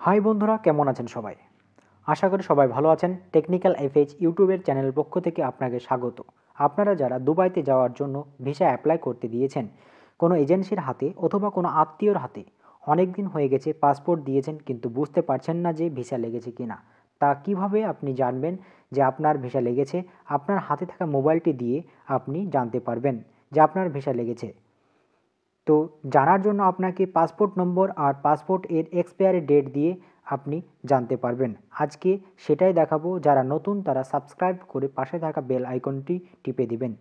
High বন্ধুরা, কেমন আছেন সবাই? আশা করি সবাই ভালো আছেন। টেকনিক্যাল এফএইচ ইউটিউবের চ্যানেলের পক্ষ থেকে আপনাকে স্বাগত। আপনারা যারা দুবাইতে যাওয়ার জন্য ভিসা অ্যাপ্লাই করতে দিয়েছেন কোনো এজেন্সির হাতে অথবা কোনো আত্মীয়র হাতে, অনেক দিন হয়ে গেছে পাসপোর্ট দিয়েছেন কিন্তু বুঝতে পারছেন না যে ভিসা লেগেছে কি না। তা কিভাবে আপনি জানবেন যে আপনার ভিসা লেগেছে? আপনার হাতে থাকা মোবাইলটি দিয়ে আপনি জানতে পারবেন যে আপনার ভিসা লেগেছে। তো জানার জন্য আপনাকে পাসপোর্ট নম্বর আর পাসপোর্ট এর এক্সপায়ারি ডেট দিয়ে আপনি জানতে পারবেন। আজকে সেটাই দেখাবো। যারা নতুন তারা সাবস্ক্রাইব করে পাশে থাকা বেল আইকনটি টিপে দিবেন।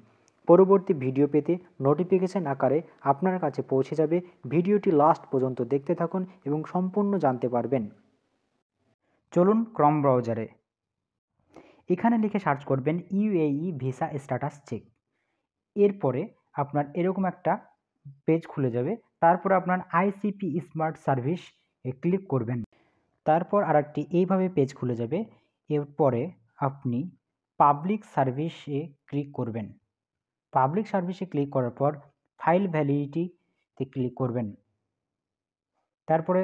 পরবর্তী ভিডিও পেতে নোটিফিকেশন আকারে আপনার কাছে পৌঁছে যাবে। ভিডিওটি লাস্ট পর্যন্ত দেখতে থাকুন এবং সম্পূর্ণ জানতে পারবেন। চলুন ক্রম ব্রাউজারে এখানে লিখে সার্চ করবেন ইউএই ভিসা স্ট্যাটাস চেক। এরপরে আপনার এরকম একটা পেজ খুলে যাবে। তারপর আপনার আইসিপি স্মার্ট সার্ভিস ক্লিক করবেন। তারপর আরেকটি এইভাবে পেজ খুলে যাবে। এরপরে আপনি পাবলিক সার্ভিসে ক্লিক করবেন। পাবলিক সার্ভিসে ক্লিক করার পর ফাইল ভ্যালিডিটিতে ক্লিক করবেন। তারপরে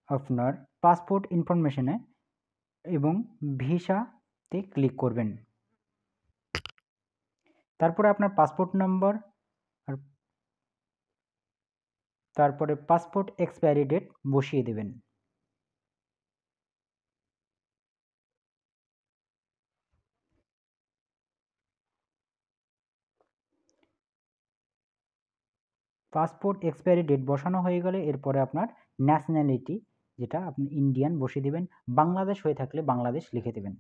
আপনার পাসপোর্ট ইনফরমেশনে এবং ভিসাতে ক্লিক করবেন। তারপরে আপনার পাসপোর্ট নম্বর আর তারপরে পাসপোর্ট এক্সপায়ারি ডেট বসিয়ে দেবেন। পাসপোর্ট এক্সপায়ারি ডেট বসানো হয়ে গেলে এরপরে আপনার ন্যাশনালিটি, যেটা আপনি ইন্ডিয়ান, বসিয়ে দেবেন। বাংলাদেশ হয়ে থাকলে বাংলাদেশ লিখে দেবেন।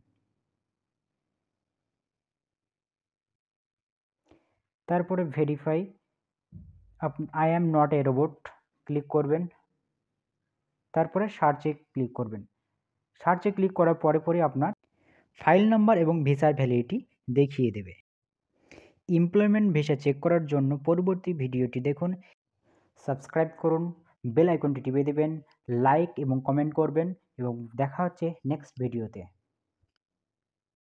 তারপরে verify I am not a robot click করবেন। তারপরে সার্চে ক্লিক করবেন। সার্চে ক্লিক করার পরে আপনার ফাইল নাম্বার এবং ভিসার ভ্যালিডিটি দেখিয়ে দেবে। এমপ্লয়মেন্ট ভিসা চেক করার জন্য পরবর্তী ভিডিওটি দেখুন। সাবস্ক্রাইব করুন, বেল আইকনটি টিপে দেবেন, লাইক এবং কমেন্ট করবেন এবং দেখা হচ্ছে নেক্সট ভিডিওতে।